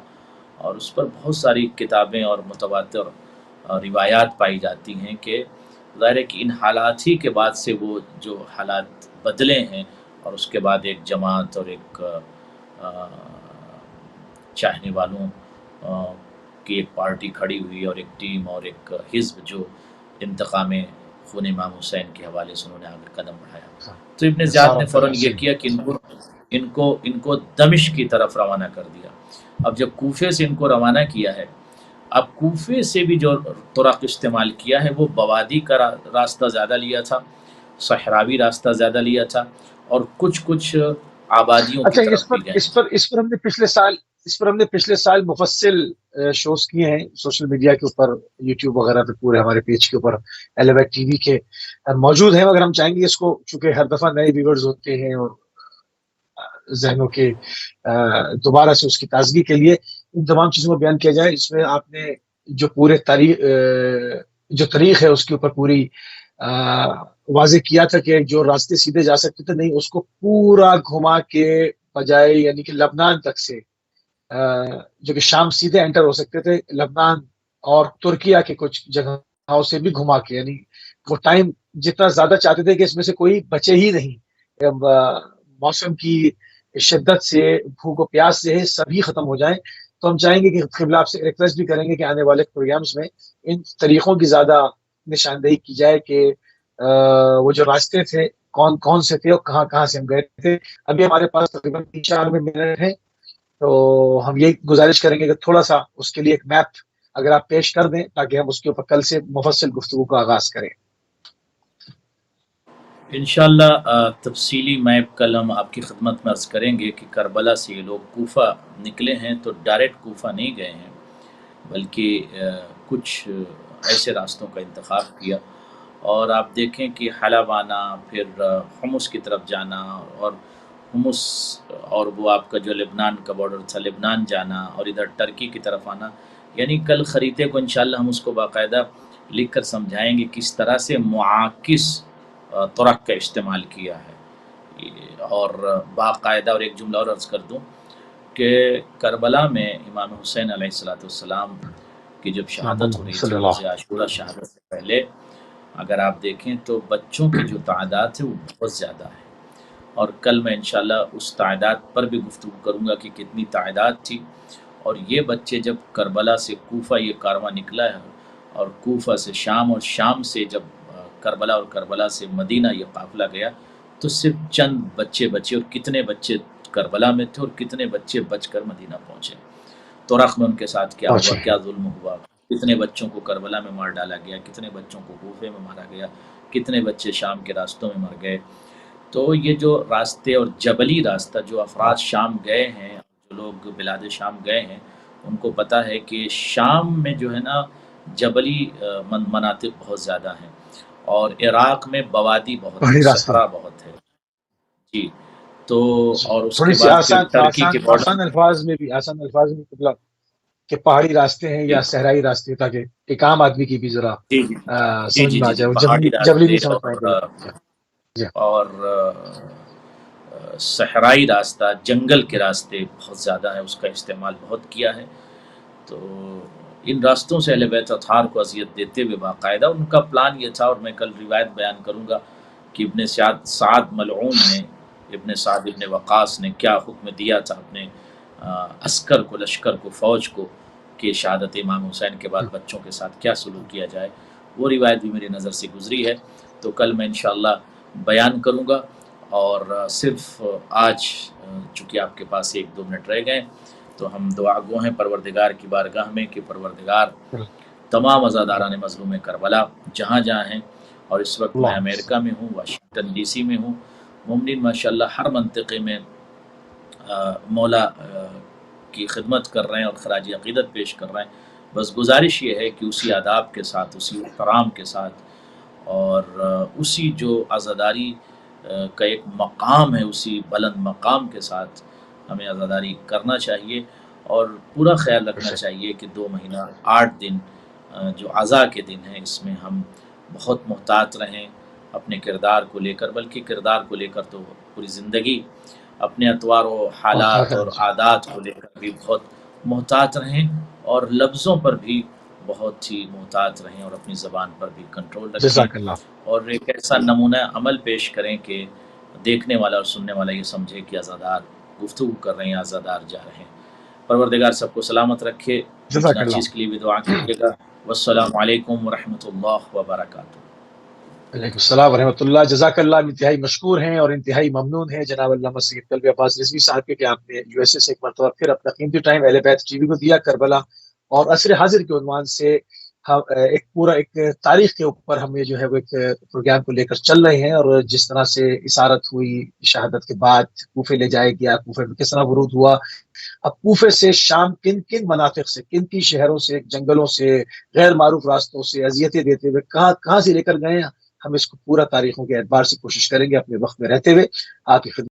اور اس پر بہت ساری کتابیں اور متواتر روایات پائی جاتی ہیں کہ ظاہر ہے کہ ان حالات ہی کے بعد سے وہ جو حالات بدلے ہیں، اور اس کے بعد ایک جماعت اور ایک چاہنے والوں کی ایک پارٹی کھڑی ہوئی، اور ایک ٹیم اور ایک حزب جو انتقام خون امام حسین کے حوالے سے انہوں نے آگے قدم بڑھایا. تو ابن زیاد نے فوراً یہ کیا کہ ان کو دمشق کی طرف روانہ کر دیا. اب جب کوفے سے ان کو روانہ کیا ہے، اب کوفے سے بھی جو طرق استعمال کیا ہے وہ بوادی کا راستہ زیادہ لیا تھا، صحراوی راستہ زیادہ لیا تھا، اور کچھ آبادیوں کی طرف بھی گئے. اس پر ہم نے پچھلے سال مفصل شوز کیے ہیں سوشل میڈیا کے اوپر، یوٹیوب وغیرہ پہ پورے ہمارے پیج کے اوپر ایلیویٹ ٹی وی کے موجود ہیں. مگر ہم چاہیں گے اس کو، چونکہ ہر دفعہ نئے ویورز ہوتے ہیں اور ذہنوں کے دوبارہ سے اس کی تازگی کے لیے ان تمام چیزوں کو بیان کیا جائے. اس میں آپ نے جو پورے تاریخ ہے اس کے اوپر پوری واضح کیا تھا کہ جو راستے سیدھے جا سکتے تھے، نہیں، اس کو پورا گھما کے بجائے، یعنی کہ لبنان تک سے جو کہ شام سیدھے انٹر ہو سکتے تھے، لبنان اور ترکیہ کے کچھ جگہوں سے بھی گھما کے، یعنی وہ ٹائم جتنا زیادہ چاہتے تھے کہ اس میں سے کوئی بچے ہی نہیں. موسم کی شدت سے، بھوک و پیاس سے سبھی ختم ہو جائیں. تو ہم چاہیں گے کہ قبلہ آپ سے ریکویسٹ بھی کریں گے کہ آنے والے پروگرامز میں ان طریقوں کی زیادہ نشاندہی کی جائے کہ وہ جو راستے تھے کون کون سے تھے اور کہاں کہاں سے ہم گئے تھے. ابھی ہمارے پاس تقریباً 3-4 منٹ ہیں، تو ہم یہ گزارش کریں گے کہ تھوڑا سا اس کے لیے ایک میپ اگر آپ پیش کر دیں تاکہ ہم اس کے اوپر کل سے مفصل گفتگو کا آغاز کریں. انشاءاللہ تفصیلی میپ کل ہم آپ کی خدمت میں عرض کریں گے کہ کربلا سے یہ لوگ کوفہ نکلے ہیں تو ڈائریکٹ کوفہ نہیں گئے ہیں، بلکہ کچھ ایسے راستوں کا انتخاب کیا. اور آپ دیکھیں کہ حلب آنا، پھر حمص کی طرف جانا، اور حمص اور وہ آپ کا جو لبنان کا بارڈر تھا لبنان جانا، اور ادھر ٹرکی کی طرف آنا. یعنی کل خریدے کو انشاءاللہ ہم اس کو باقاعدہ لکھ کر سمجھائیں گے کس طرح سے معاکس طرق کا استعمال کیا ہے. اور باقاعدہ اور ایک جملہ اور عرض کر دوں کہ کربلا میں امام حسین علیہ السلام کی جب شہادت ہو رہی تھی، روز عاشورہ شہادت سے پہلے اگر آپ دیکھیں تو بچوں کی جو تعداد ہے وہ بہت زیادہ ہے. اور کل میں انشاءاللہ اس تعداد پر بھی گفتگو کروں گا کہ کتنی تعداد تھی. اور یہ بچے جب کربلا سے کوفہ یہ کارواں نکلا ہے، اور کوفہ سے شام، اور شام سے جب کربلا اور کربلا سے مدینہ یہ قافلہ گیا، تو صرف چند بچے بچے، اور کتنے بچے کربلا میں تھے اور کتنے بچے بچ کر مدینہ پہنچے. طرق میں ان کے ساتھ کیا ہوا، کیا ظلم ہوا، کتنے بچوں کو کربلا میں مار ڈالا گیا، کتنے بچوں کو کوفے میں مارا گیا، کتنے بچے شام کے راستوں میں مر گئے. تو یہ جو راستے اور جبلی راستہ جو افراد شام گئے ہیں، جو لوگ بلاد شام گئے ہیں، ان کو پتہ ہے کہ شام میں جو ہے نا جبلی مناطق بہت زیادہ ہیں، اور عراق میں بوادی بہت ہے، صحرا بہت ہے. جی، تو اور اس کے بعد پھر ٹرکی کے آسان الفاظ میں مطلب کہ پہاڑی راستے ہیں یا صحرائی راستے، تاکہ ایک عام آدمی کی بھی ذرا سمجھ میں آ جائے. پہاڑی جبلی نہیں راستے سمجھ پائیں گے. اور صحرائی راستہ، جنگل کے راستے بہت زیادہ ہے، اس کا استعمال بہت کیا ہے. تو ان راستوں سے اہل بیت اطہار کو اذیت دیتے ہوئے باقاعدہ ان کا پلان یہ تھا. اور میں کل روایت بیان کروں گا کہ ابن سعد ملعون نے، ابن سعد ابن وقاص نے کیا حکم دیا تھا اپنے عسکر کو، لشکر کو، فوج کو، کہ شہادت امام حسین کے بعد بچوں کے ساتھ کیا سلوک کیا جائے. وہ روایت بھی میری نظر سے گزری ہے، تو کل میں انشاءاللہ بیان کروں گا. اور صرف آج چونکہ آپ کے پاس 1-2 منٹ رہ گئے، تو ہم دعا گو ہیں پروردگار کی بارگاہ میں کہ پروردگار تمام عزاداران مظلوم کربلا جہاں جہاں ہیں، اور اس وقت میں امریکہ میں ہوں، واشنگٹن ڈی سی میں ہوں، مومنین ماشاءاللہ ہر منطقے میں مولا کی خدمت کر رہے ہیں اور خراج عقیدت پیش کر رہے ہیں. بس گزارش یہ ہے کہ اسی آداب کے ساتھ، اسی احترام کے ساتھ، اور اسی جو عزاداری کا ایک مقام ہے، اسی بلند مقام کے ساتھ ہمیں عزاداری کرنا چاہیے. اور پورا خیال رکھنا چاہیے کہ 2 مہینہ 8 دن جو عزا کے دن ہیں اس میں ہم بہت محتاط رہیں اپنے کردار کو لے کر، بلکہ کردار کو لے کر تو پوری زندگی، اپنے اطوار و حالات اور عادات کو لے کر بھی بہت محتاط رہیں، اور لفظوں پر بھی بہت ہی محتاط رہیں، اور اپنی زبان پر بھی کنٹرول رکھیں، جزاک اللہ. اور ایک ایسا نمونہ عمل پیش کریں کہ دیکھنے والا اور سننے والا یہ سمجھے کہ عزادار گفتگو کر رہے ہیں، عزادار جا رہے ہیں. پروردگار سب کو سلامت رکھے. جزاک جناب اللہ. چیز کے لیے بھی دعا کیجیے گا. والسلام علیکم ورحمۃ اللہ وبرکاتہ. علیکم السلام ورحمۃ اللہ. جزاک اللہ. انتہائی مشکور ہیں اور انتہائی ممنون ہیں جناب علامہ سید قلبی عباس رضوی صاحب کے کہ آپ نے یو ایس اے سے ایک مرتبہ پھر اپنا قیمتی ٹائم اہل بیت ٹی وی کو دیا. کربلا اور عصر حاضر کے عنوان سے ایک پورا ایک تاریخ کے اوپر ہم یہ جو ہے وہ ایک پروگرام کو لے کر چل رہے ہیں، اور جس طرح سے اسارت ہوئی شہادت کے بعد کوفے لے جایا گیا، کوفے میں کس طرح ورود ہوا، اب کوفے سے شام کن کن مناطق سے، کن کن شہروں سے، جنگلوں سے، غیر معروف راستوں سے اذیتیں دیتے ہوئے کہاں سے لے کر گئے ہیں، ہم اس کو پورا تاریخوں کے اعتبار سے کوشش کریں گے اپنے وقت میں رہتے ہوئے آپ کی خدمت